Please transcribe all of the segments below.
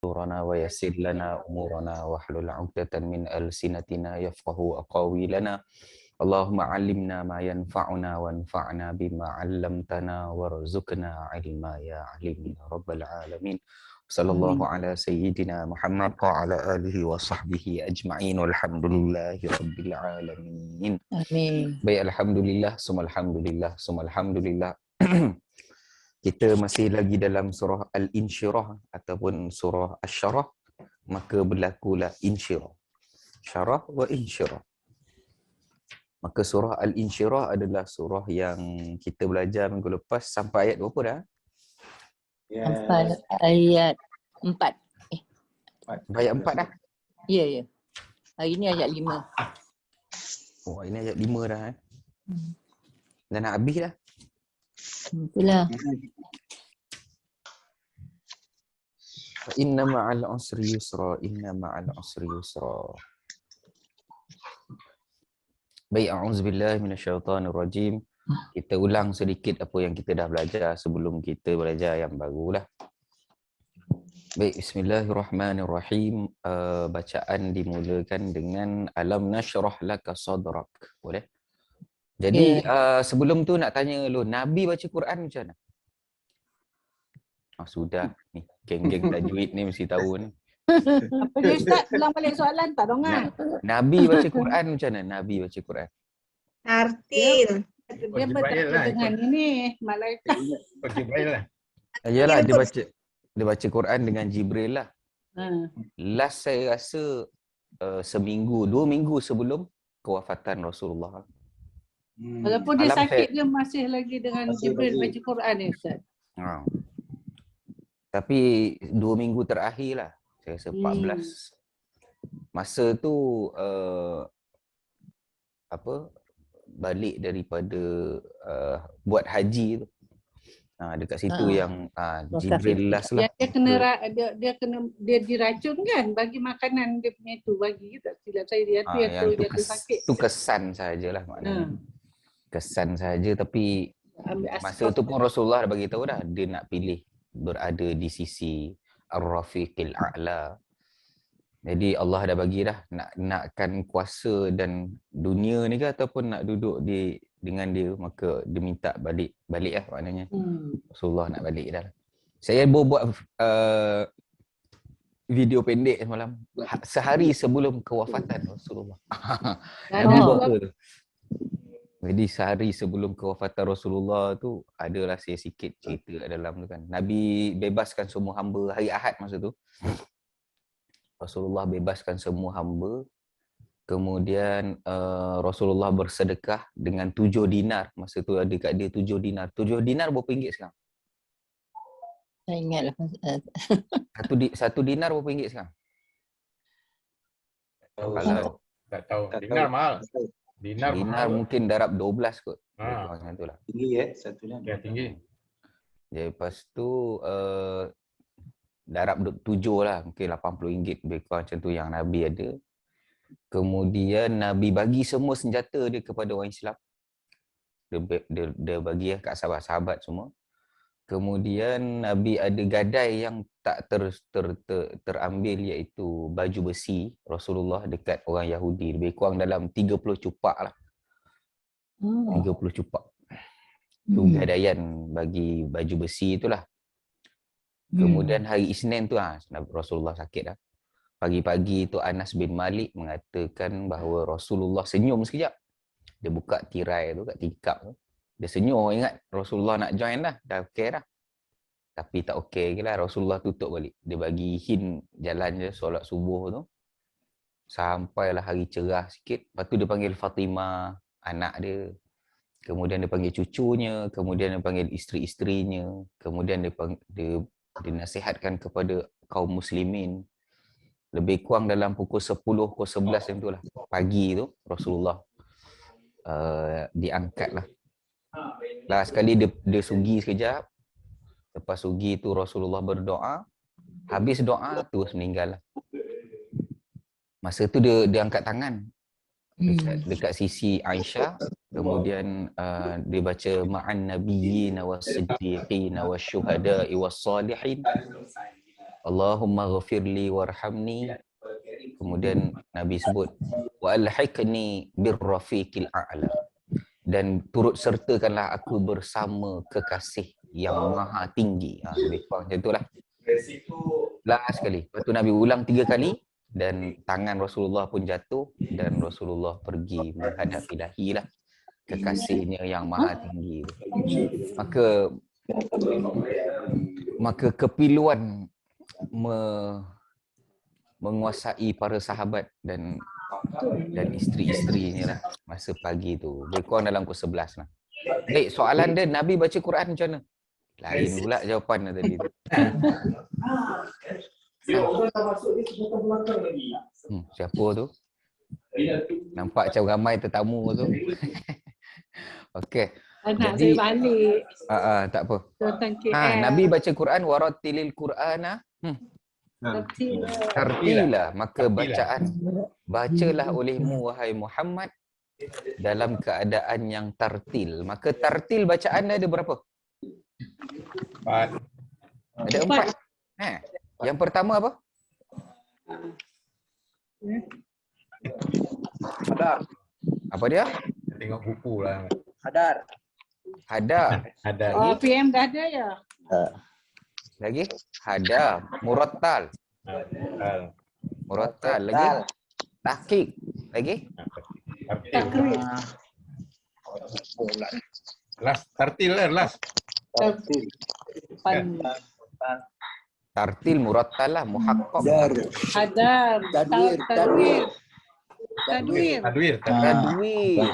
أمورنا ويسر لنا أمورنا واحلل عقدة من ألسنتنا يفقه أقاويلنا اللهم علمنا ما ينفعنا وانفعنا بما علمتنا وارزقنا علما يا عليم يا رب العالمين صلى الله على سيدنا محمد وعلى آله وصحبه أجمعين والحمد لله رب العالمين. Amin. Baik, Alhamdulillah, summa Alhamdulillah, summa Alhamdulillah. Kita masih lagi dalam surah Al-Insyirah ataupun surah Asy-Syarah, maka berlakulah insyirah. Syarah wa insyirah. Maka surah Al-Insyirah adalah surah yang kita belajar minggu lepas sampai ayat berapa dah? Sampai ayat 4. Sampai ayat 4 dah? Ya, ya. Hari ni ayat 5. Oh, ini ayat 5 dah Dah nak habis dah. Itulah. Inna ma'al usri yusra, inna ma'al usri yusra. Baik, a'udzubillahi minasyaitonirrajim. Kita ulang sedikit apa yang kita dah belajar sebelum kita belajar yang barulah. Baik, bismillahirrahmanirrahim. Bacaan dimulakan dengan alam nashrah laka sadrak. Boleh? Jadi sebelum tu nak tanya lu, Nabi baca Quran macam mana? Sudah ni, geng-geng tajwid ni mesti tahu ni. Apa dia Ustaz? Ulang balik soalan tak dong ah? Nabi baca Quran macam mana? Nabi baca Quran. Tartil. Dia bertemu dengan ini malaikat. Jibril lah. Yalah, dia baca Quran dengan Jibril lah. Last saya rasa seminggu, 2 minggu sebelum kewafatan Rasulullah. Walaupun dia sakit, dia masih lagi dengan Jibril baca Quran ni Ustaz. Tapi 2 minggu terakhir lah, saya rasa 14. Masa tu balik daripada buat haji tu. Dekat situ yang Jibril last lah. Dia diracun kan, bagi makanan dia punya tu, bagi tak silap saya dia tu yang tu sakit. Tu kesan sajalah maknanya. Kesan saja, tapi masa tu pun Rasulullah dah bagi tahu dah dia nak pilih berada di sisi Ar-Rafiqil A'la. Jadi Allah dah bagi dah nakkan kuasa dan dunia ni ke ataupun nak duduk dengan dia, maka dia minta balik lah maknanya. Rasulullah nak balik dah. Saya buat video pendek semalam sehari sebelum kewafatan Rasulullah. Nabi buat apa tu? Jadi sehari sebelum kewafatan Rasulullah tu adalah saya sikit cerita dalam tu kan. Nabi bebaskan semua hamba hari Ahad masa tu. Rasulullah bebaskan semua hamba. Kemudian Rasulullah bersedekah dengan 7 dinar. Masa tu ada kat dia 7 dinar. 7 dinar berapa ringgit sekarang? Saya ingatlah. Satu dinar berapa ringgit sekarang? Tak tahu. Dinar mahal. Dinar mungkin darab 12 kot. Macam tu lah. Tinggi satu dinar. Ya, tinggi. Jadi lepas tu darab 7 lah. Mungkin RM80 lebih kurang macam tu yang Nabi ada. Kemudian Nabi bagi semua senjata dia kepada orang Islam. Dia bagi kat sahabat-sahabat semua. Kemudian Nabi ada gadai yang tak terambil, iaitu baju besi Rasulullah dekat orang Yahudi. Lebih kurang dalam 30 cupak lah. 30 cupak. Itu gadaian bagi baju besi itulah. Kemudian hari Isnin tu Rasulullah sakit dah. Pagi-pagi tu Anas bin Malik mengatakan bahawa Rasulullah senyum sekejap. Dia buka tirai tu kat tingkap tu. Dia senyum, ingat Rasulullah nak join dah okey dah. Tapi tak okey lah, Rasulullah tutup balik. Dia bagi hint jalan je solat subuh tu. Sampailah hari cerah sikit. Lepas tu dia panggil Fatimah, anak dia. Kemudian dia panggil cucunya, kemudian dia panggil isteri-isterinya. Kemudian dia nasihatkan kepada kaum muslimin. Lebih kurang dalam pukul 10, pukul 11 macam tu lah. Pagi tu Rasulullah diangkat lah. Last sekali dia sugi sekejap. Lepas sugi tu Rasulullah berdoa. Habis doa terus meninggal lah. Masa tu dia angkat tangan dekat sisi Aisyah. Kemudian dia baca ma'an nabiyyin was siddiqin was syuhada'i was salihin Allahumma ghafirli warhamni. Kemudian Nabi sebut wa alhiqni birrafiqil a'la, dan turut sertakanlah aku bersama kekasih yang maha tinggi. Lebih kurang macam itulah. Last sekali. Lepas tu Nabi ulang 3 kali dan tangan Rasulullah pun jatuh dan Rasulullah pergi menghadap ilahi lah, kekasihnya yang maha tinggi. Maka kepiluan menguasai para sahabat dan isteri-isterinya lah masa pagi tu. Lebih kurang dalam pukul 11 lah. Baik, soalan dia, Nabi baca Quran macam mana? Lain pula jawapan dia tadi tu. Siapa tu? Nampak macam ramai tetamu tu. Okey. Anak Jadi, saya balik. tak apa. Tentang KL. Nabi baca Quran, warattilil Qur'ana tartila, maka bacaan bacalah olehmu wahai Muhammad dalam keadaan yang tartil. Maka tartil bacaan ada berapa? 4. Ada 4. Yang pertama apa? Hadar. Apa dia? Tengok buku lah. Hadar. Hada. Ada. Oh, PM dah ada ya? Lagi? Hada. Murattal. Murattal. Lagi? Tahqiq. Lagi? Takrib. Last. Tartil lah. Last. Tartil murattal lah. Muhaqqaq. Hadar. Tadwir. Tadwir. Tadwir.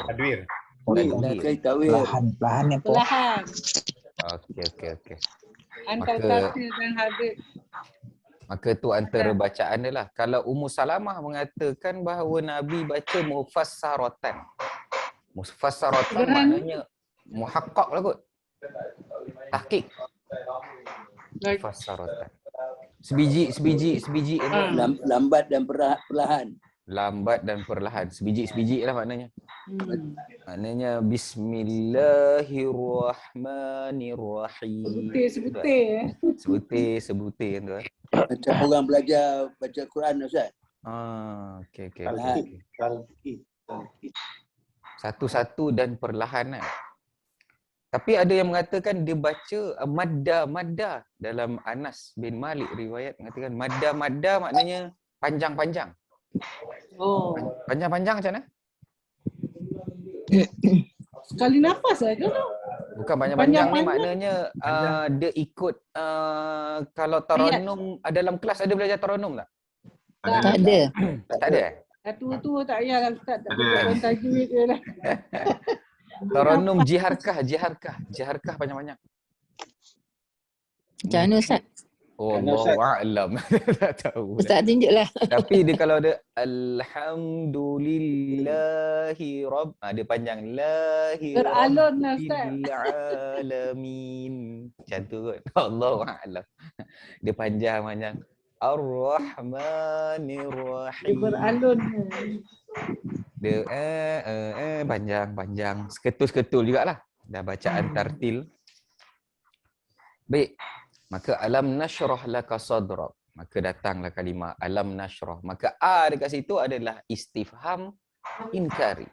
Tadwir. Perlahan yang Perlahan. Okey. Antara Maka- tartil dan hadir. Maka tu antara bacaan dia lah. Kalau Ummu Salamah mengatakan bahawa Nabi baca mufassaratan. Mufassaratan maknanya muhaqqaq lah kot. Tahqiq. Mufassaratan. Sebiji lambat dan perlahan. lambat dan perlahan. Sebiji lah maknanya. Hmm. Maknanya Bismillahirrahmanirrahim. Sebutir tu. Macam orang belajar baca Quran, Ustaz. Okey. Perlahan. Satu-satu dan perlahan kan. Tapi ada yang mengatakan dia baca madda dalam Anas bin Malik riwayat mengatakan madda maknanya panjang-panjang. Oh. Panjang-panjang macam mana? Sekali nafas saja tu. Bukan panjang-panjang ni Panjang-panjang. maknanya dia ikut kalau taranum dalam kelas ada belajar taranum tak? Tak ada. Tak ada eh? Tua-tua tak payah lah Ustaz. Tak payah tajwid je lah. Taranum jiharkah panjang-panjang. Macam mana Ustaz? Oh, Allahu a'lam. Tak tahu. Ustaz tunjuklah. Tapi dia kalau ada alhamdulillahi rabb, dia panjang lahi Beralun lah, Ustaz. rabbil alamin. Macam tu kot. Allahu a'lam. Dia panjang. Ar-Rahmanir Dia Rahim. beralun. Dia panjang. Seketul jugalah. Dah bacaan tartil. Baik. Maka alam nashrah laka sadrak. Maka datanglah kalimah alam nashrah. Maka dekat situ adalah istifham inkari.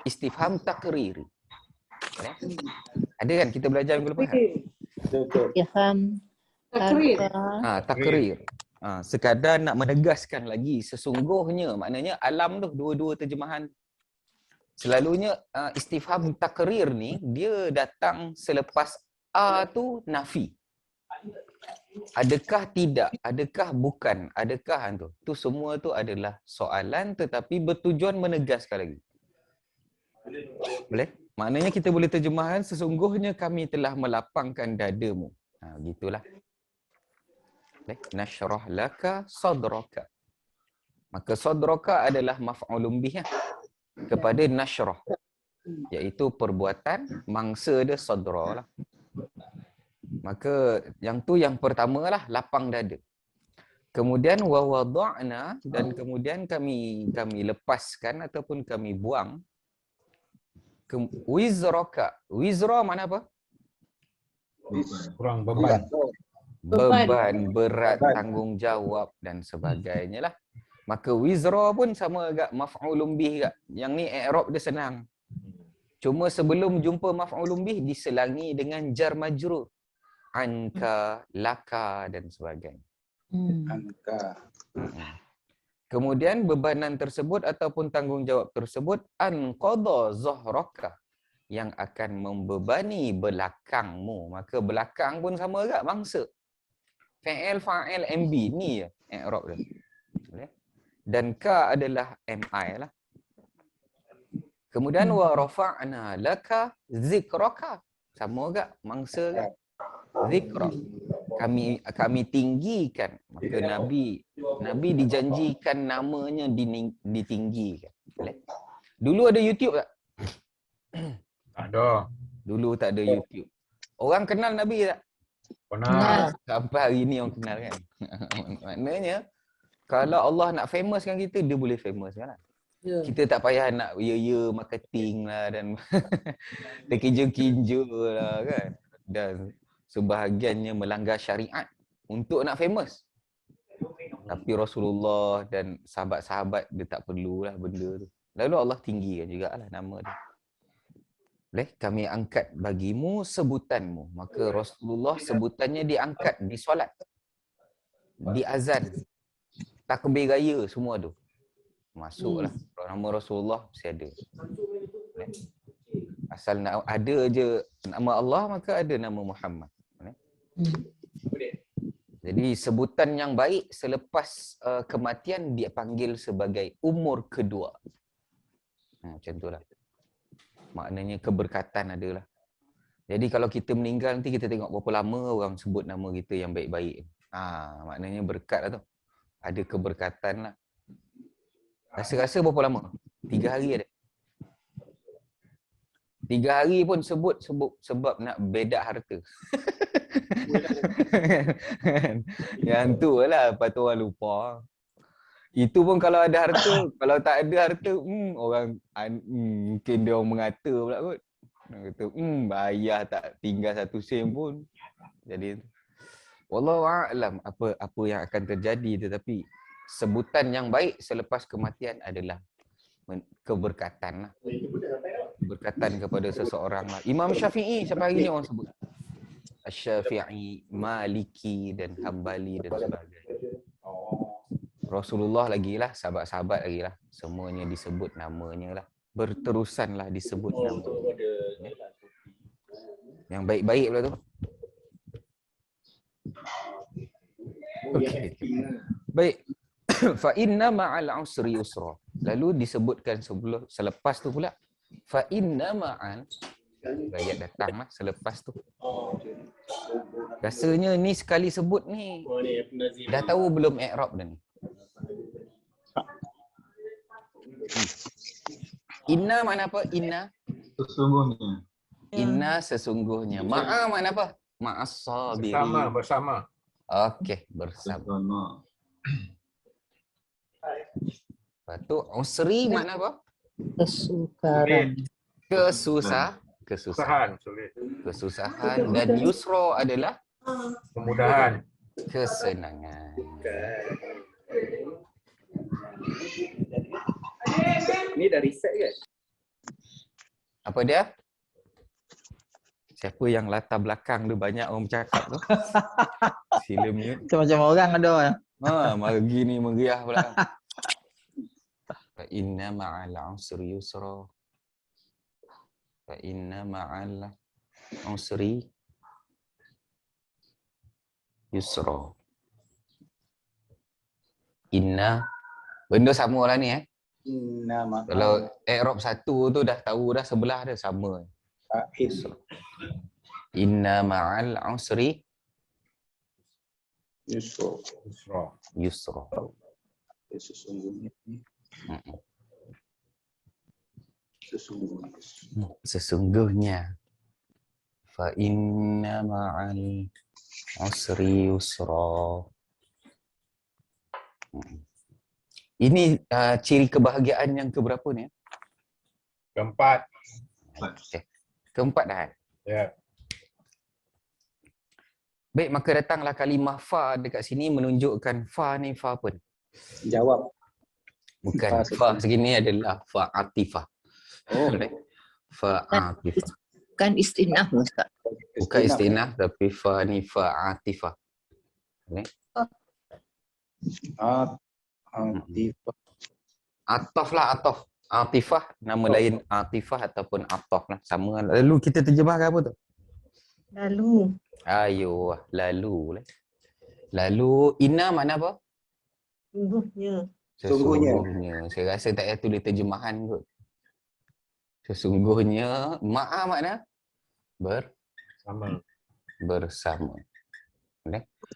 Istifham takriri. Ada kan kita belajar minggu lepas? Ilham. Takrib. Takrir. Sekadar nak menegaskan lagi sesungguhnya, maknanya alam tu dua-dua terjemahan. Selalunya istifham takrir ni dia datang selepas tu nafi. Adakah tidak? Adakah bukan? Adakah tu? Tu semua tu adalah soalan tetapi bertujuan menegaskan lagi. Boleh? Maknanya kita boleh terjemahkan sesungguhnya kami telah melapangkan dadamu. Gitulah. Boleh? Nashrah laka sadraka. Maka sadraka adalah maf'ulun bih kepada nashrah. Iaitu perbuatan mangsa dia sadra lah. Maka yang tu yang pertama lah, lapang dada. Kemudian wa wada'na, dan kemudian kami lepaskan ataupun kami buang wizraka. Wizra mana apa? Kurang beban. beban, berat, Beban. tanggungjawab dan sebagainya lah. Maka wizra pun sama agak maf'ulun bih agak. Yang ni i'rab dia senang. Cuma sebelum jumpa maf'ulun bih diselangi dengan jar majrur. Anka, laka dan sebagainya. Angka. Kemudian bebanan tersebut ataupun tanggungjawab tersebut anqadha zahraka, yang akan membebani belakangmu. Maka belakang pun sama agak mangsa. Fa'il, fa'il, MB ni je i'rab dia. Boleh? Dan ka adalah MI lah. Kemudian wa rafa'na laka zikraka. Sama agak mangsa agak. Zikra. Kami tinggikan. Maka Nabi dijanjikan namanya ditinggikan. Boleh? Dulu ada YouTube tak? Ada. Dulu tak ada YouTube. Orang kenal Nabi tak? Pernah. Sampai hari ni orang kenal kan? Maknanya, kalau Allah nak famouskan kita, dia boleh famouskan lah. Ya. Kita tak payah nak marketing lah dan terkinja-kinja lah kan. Dan sebahagiannya melanggar syariat untuk nak famous. Tapi Rasulullah dan sahabat-sahabat dia tak perlulah benda tu. Lalu Allah tinggikan jugalah nama dia. Boleh? Kami angkat bagimu sebutanmu. Maka Rasulullah sebutannya diangkat di solat. Di azan. Takbir raya semua tu. Masuklah. Nama Rasulullah mesti ada. Boleh? Asal nak ada je nama Allah, maka ada nama Muhammad. Jadi sebutan yang baik selepas kematian dia panggil sebagai umur kedua. Macam itulah. Maknanya keberkatan adalah. Jadi kalau kita meninggal nanti kita tengok berapa lama orang sebut nama kita yang baik-baik. Maknanya berkat lah tu. Ada keberkatan lah. Rasa-rasa berapa lama? 3 hari ada. 3 hari pun sebut sebab nak bedak harta. Yang tu lah patut orang lupa. Itu pun kalau ada harta, kalau tak ada harta, orang mungkin dia orang mengata pula kot. Dia kata, bayar tak tinggal 1 sen pun. Jadi wallahu a'lam apa yang akan terjadi, tetapi sebutan yang baik selepas kematian adalah keberkatan lah. Berkatan kepada seseorang lah. Imam Syafi'i sampai hari ni orang sebut. Asy-Syafi'i, Maliki dan Hambali dan sebagainya. Rasulullah lagi lah, sahabat-sahabat lagi lah. Semuanya disebut namanya lah. Berterusan lah disebut nama. Yang baik-baik pula tu. Okey. Baik. Fa inna ma'al usri yusra. Lalu disebutkan selepas tu pula. Fa inna ma'al, ayat datang lah selepas tu. Rasanya ni sekali sebut ni dah tahu belum i'rab dah ni. Inna makna apa? Inna Sesungguhnya. Inna sesungguhnya. Ma'a makna apa? Ma'as sabirin. Bersama. Okey, bersama. Lepas tu usri makna apa? Kesukaran. Kesusahan. Sulit. Kesusahan. Dan yusra adalah Kemudahan. kesenangan. Ni dah reset kan? Apa dia? Siapa yang latar belakang tu banyak orang bercakap tu? Sila mute. Macam-macam orang ada. Mari ni meriah pula. Fa inna ma'al usri yusra. Fa inna ma'al usri yusra. Inna benda sama lah ni Nama. Kalau i'rab satu tu dah tahu dah sebelah dia sama. Yusra. Inna ma'al usri Yusra. yusra. Sesungguhnya. Sesungguhnya. Fa inna ma'al usri yusra. Ini ciri kebahagiaan yang keberapa ni? Keempat. Okay. Keempat dah. Ya. Baik, maka datanglah kalimah fa dekat sini menunjukkan fa ni fa apa ni? Jawab. Bukan Fa fa sekali. segini adalah fa atifah. Oh, Fa atifah. Kan istinaf Ustaz. Bukan istinaf tapi fa ni fa atifah. Atifah. Atof lah, atof. Atifah, nama lain atifah ataupun atof lah. Sama. Lalu kita terjemahkan apa tu? Lalu. Ayo, lalu lah. Lalu, inna mana apa? Sungguhnya. Sesungguhnya. Saya rasa tak payah tulis terjemahan kot. Sesungguhnya, ma'a makna? Sama. Bersama.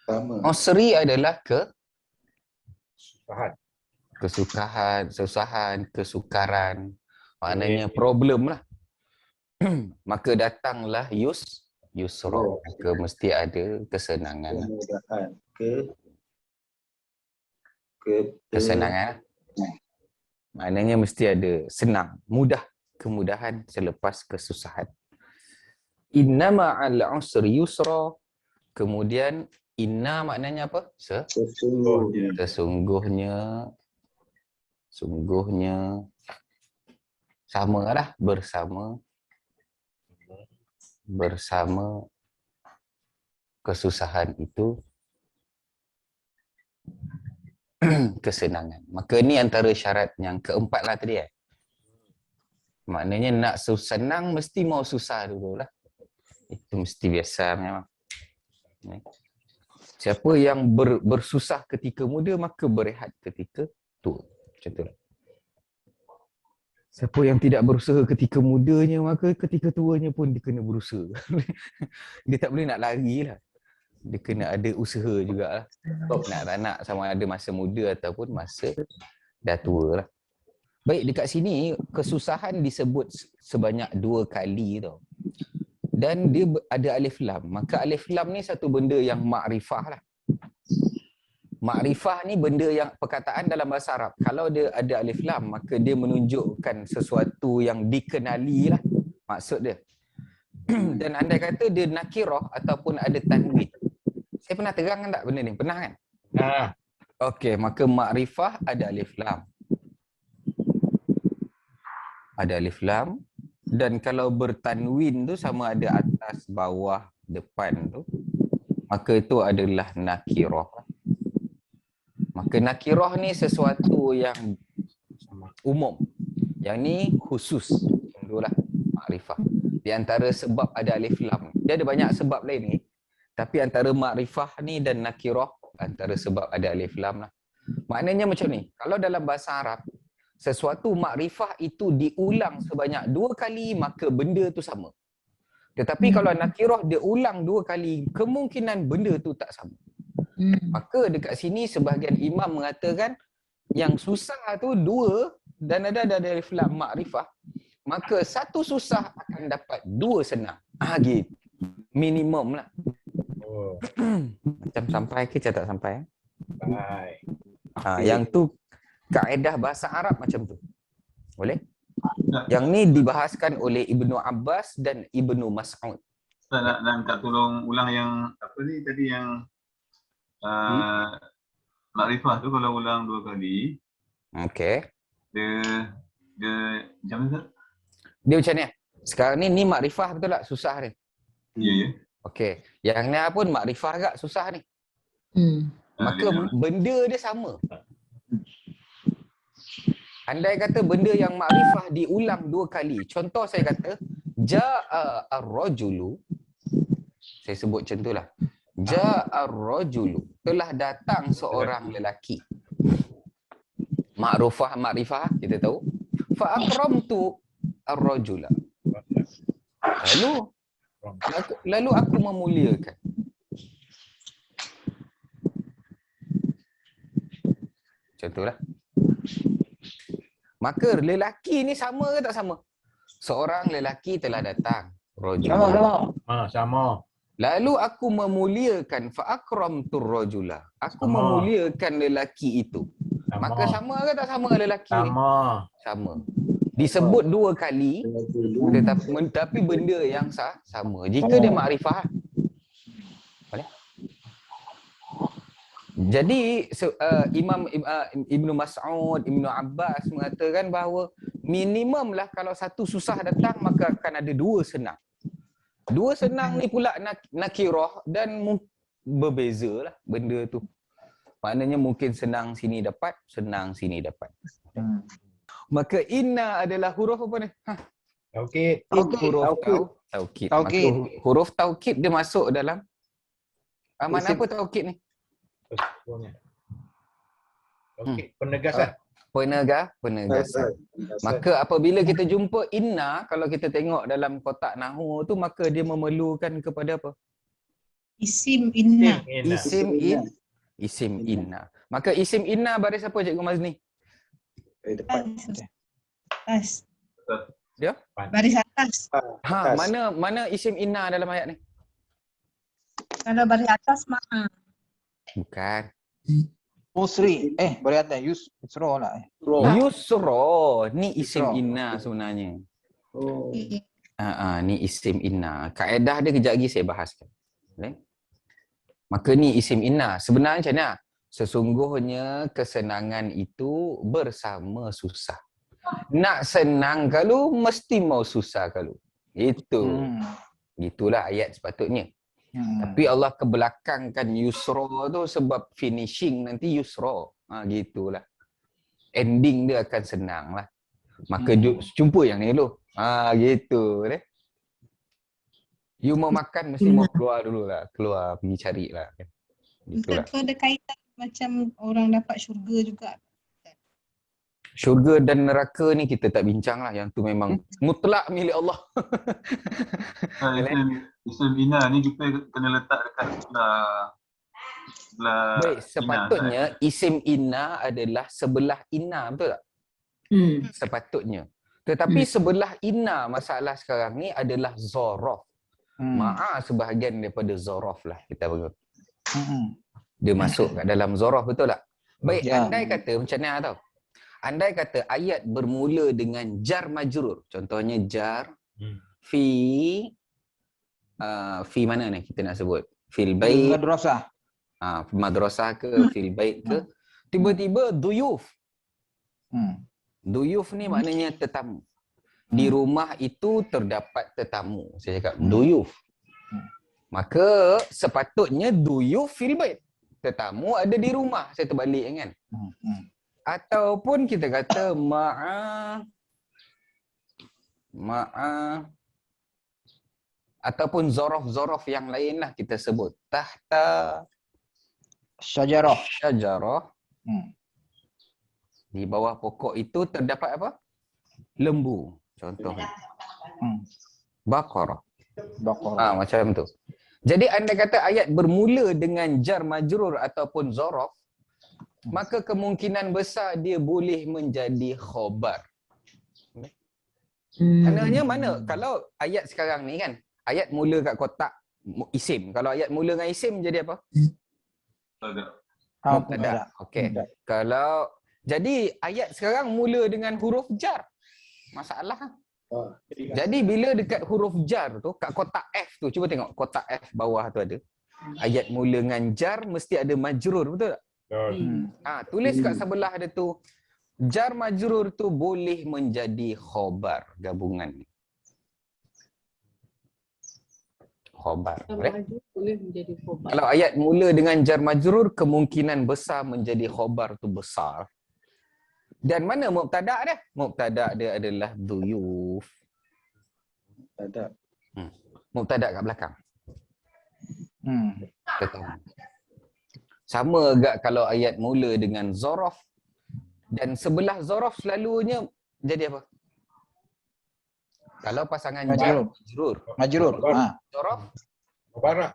Sama. Usri adalah Fahad. kesusahan, kesukaran. Maknanya problem lah. Maka datanglah yusra. Maka mesti ada kesenangan. Kemudahan. Kesenangan. Maknanya mesti ada senang, mudah, kemudahan selepas kesusahan. Inna ma'al usri yusra. Kemudian inna maknanya apa? Sesungguhnya. Sungguhnya samalah, bersama kesusahan itu kesenangan. Maka ni antara syarat yang keempat lah tadi. Maknanya nak senang mesti mau susah dululah. Itu mesti biasa memang. Siapa yang bersusah ketika muda maka berehat ketika tua. Macam tu lah. Siapa yang tidak berusaha ketika mudanya maka ketika tuanya pun dia kena berusaha. Dia tak boleh nak lari lah. Dia kena ada usaha jugalah. Nak tak nak sama ada masa muda ataupun masa dah tua lah. Baik, dekat sini kesusahan disebut sebanyak 2 kali tau. Dan dia ada alif lam. Maka alif lam ni satu benda yang makrifah lah. Makrifah ni benda yang perkataan dalam bahasa Arab. Kalau dia ada alif lam, maka dia menunjukkan sesuatu yang dikenali lah. Maksud dia. Dan andai kata dia nakirah ataupun ada tanwin. Saya pernah terangkan tak benda ni? Pernah kan? Nah, Okey, maka makrifah ada alif lam. Ada alif lam. Dan kalau bertanwin tu sama ada atas, bawah, depan tu. Maka itu adalah nakirah. Maka nakirah ni sesuatu yang umum. Yang ni khusus. Itulah makrifah. Di antara sebab ada alif lam. Dia ada banyak sebab lain ni. Tapi antara makrifah ni dan nakirah, antara sebab ada alif lam lah. Maknanya macam ni. Kalau dalam bahasa Arab, sesuatu makrifah itu diulang sebanyak 2 kali, maka benda tu sama. Tetapi kalau nakirah dia ulang 2 kali, kemungkinan benda tu tak sama. Maka dekat sini sebahagian imam mengatakan yang susah tu 2 dan ada alif lam makrifah, maka satu susah akan dapat 2 senang. Gitu. Minimum lah. oh, Macam sampai ke tak sampai? baik. Yang tu kaedah bahasa Arab macam tu. Boleh? Yang ni dibahaskan oleh Ibnu Abbas dan Ibnu Mas'ud. Ustaz nak minta tolong ulang yang apa ni tadi yang makrifah tu kalau ulang 2 kali Okey. dia macam mana Ustaz? Dia macam ni. Sekarang ni makrifah betul tak? Susah ni. Ya ya. Okey. Yang ni pun makrifah agak susah ni. Maka benda dia sama. Andai kata benda yang makrifah diulang 2 kali. Contoh saya kata, ja'a ar-rajulu. Saya sebut macam itulah. Ja'a ar-rajulu. Telah datang seorang lelaki. Makrifah kita tahu. Fa akramtu ar-rajula. Lalu aku memuliakan. Macam itulah. Maka lelaki ni sama ke tak sama? Seorang lelaki telah datang. Rajul. Sama. Lalu aku memuliakan fa akramtur rajula. Aku Sama. memuliakan lelaki itu. Sama. Maka sama ke tak sama lelaki ni? Sama. Sama. Disebut 2 kali tapi benda yang sama. Jika dia makrifah. Boleh? Jadi Imam Ibnu Mas'ud, Ibnu Abbas mengatakan bahawa minimum lah kalau satu susah datang maka akan ada dua senang. Dua senang ni pula nakirah dan berbeza lah benda tu. Maknanya mungkin senang sini dapat, senang sini dapat. Maka inna adalah huruf apa ni? Taukid. Huruf taukid. Maka huruf taukid dia masuk dalam mana apa taukid ni? Taukid penegasan. Penegasan. Maka apabila kita jumpa inna, kalau kita tengok dalam kotak nahu tu, maka dia memerlukan kepada apa? Isim inna. Isim inna. Maka isim inna baris apa Cikgu Mazni? Depan. Atas. Ya? Baris atas. Ha, mana isim inna dalam ayat ni? Kalau baris atas ma'a. Bukan. Musri. Baris atas. Yusro lah. Yusro. Ni isim Yusra. inna sebenarnya. Oh. Ni isim inna. Kaedah dia kejap lagi saya bahaskan. Okay? Maka ni isim inna. Sebenarnya macam mana? Sesungguhnya kesenangan itu bersama susah. Nak senang kalau mesti mau susah kalau. Itu. Itulah ayat sepatutnya. Tapi Allah kebelakangkan yusra tu sebab finishing nanti yusra. Gitulah. Ending dia akan senang lah. Maka jumpa yang ni dulu. Gitu deh. You mau makan mesti mau keluar dulu lah. Keluar pergi cari lah. Itulah. Ustaz tu ada kaitan macam orang dapat syurga juga. Syurga dan neraka ni kita tak bincang lah. Yang tu memang mutlak milik Allah. Isim Ina ni kita kena letak dekat sebelah Baik, Ina, sepatutnya isim inna adalah sebelah inna, betul tak? Sepatutnya. Tetapi sebelah inna masalah sekarang ni adalah zorof. Ma'a sebahagian daripada zorof lah kita panggil. Dia masuk kat dalam zorof, betul tak? Baik, andai kata macam mana tau? Andai kata ayat bermula dengan jar majrur. Contohnya jar fi mana ni kita nak sebut? Fil bait. Madrasah. Madrasah ke, fil bait ke. Tiba-tiba duyuf. Duyuf ni maknanya tetamu. Di rumah itu terdapat tetamu. Saya cakap duyuf. Maka sepatutnya duyuf fil bait. Tetamu ada di rumah. Saya terbalik kan. Ataupun kita kata ma'a ataupun zorof-zorof yang lain lah kita sebut. Tahta Syajarah. Di bawah pokok itu terdapat apa? Lembu. Contohnya. Baqarah. Macam tu. Jadi anda kata ayat bermula dengan jar majrur ataupun zorof, maka kemungkinan besar dia boleh menjadi khobar. Maknanya mana? Kalau ayat sekarang ni kan, ayat mula kat kotak isim. Kalau ayat mula dengan isim jadi apa? Mubtada. Okey. Kalau jadi ayat sekarang mula dengan huruf jar. Masalah. Jadi bila dekat huruf jar tu, kat kotak F tu, cuba tengok kotak F bawah tu ada. Ayat mula dengan jar mesti ada majrur, betul tak? Tulis kat sebelah ada tu. Jar majrur tu boleh menjadi khobar gabungan ni. Khobar. Boleh menjadi khobar. Kalau ayat mula dengan jar majrur, kemungkinan besar menjadi khobar tu besar. Dan mana mubtada dia? Mubtada dia adalah duyuf. Mubtada kat belakang. Sama agak kalau ayat mula dengan zorof dan sebelah zorof selalunya jadi apa? Kalau pasangan jar majrur. Zorof? Mubarak.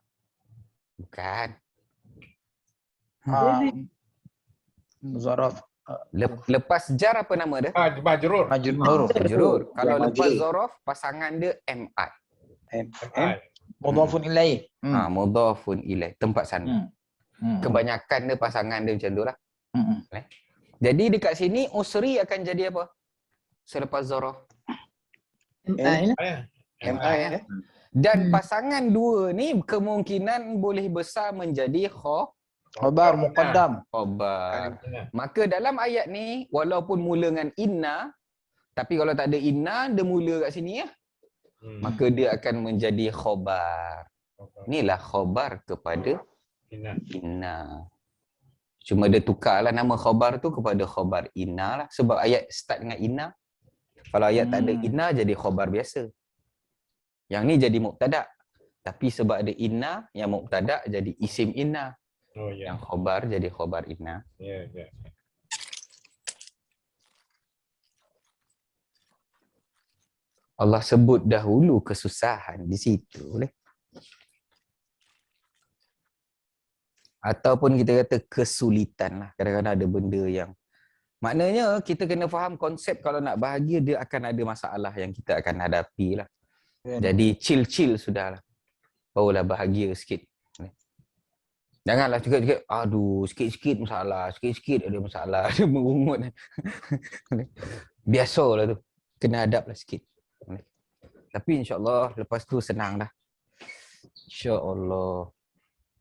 Bukan. Zorof. Lepas jar apa nama dia? Majrur. Majrur. Kalau lepas zorof pasangan dia MI. Mudhafun ilaih. Mudhafun ilaih. Tempat sana. Kebanyakan dia pasangan dia macam tu lah. Jadi dekat sini usri akan jadi apa? Selepas zorof. Dan pasangan dua ni kemungkinan boleh besar menjadi Khabar muqaddam. Khabar. Inna. Maka dalam ayat ni, walaupun mula dengan inna, tapi kalau tak ada inna, dia mula kat sini ya. Maka dia akan menjadi khabar. Inilah khabar kepada Inna. inna. Cuma dia tukarlah nama khabar tu kepada khabar inna lah. Sebab ayat start dengan inna. Kalau ayat tak ada inna, jadi khabar biasa. Yang ni jadi mubtada. Tapi sebab ada inna, yang mubtada jadi isim inna. Oh ya. Yang khabar jadi khabar inna. Ya, ya. Allah sebut dahulu kesusahan di situ boleh. Ataupun kita kata kesulitan lah. Kadang-kadang ada benda yang maknanya kita kena faham konsep kalau nak bahagia dia akan ada masalah yang kita akan hadapi lah. Jadi chill-chill sudahlah. Barulah bahagia sikit. Janganlah cakap-cakap, aduh sikit-sikit masalah, sikit-sikit ada masalah, ada merungut. Biasalah tu. Kena hadaplah sikit. Tapi insya-Allah lepas tu senang dah. Insya-Allah.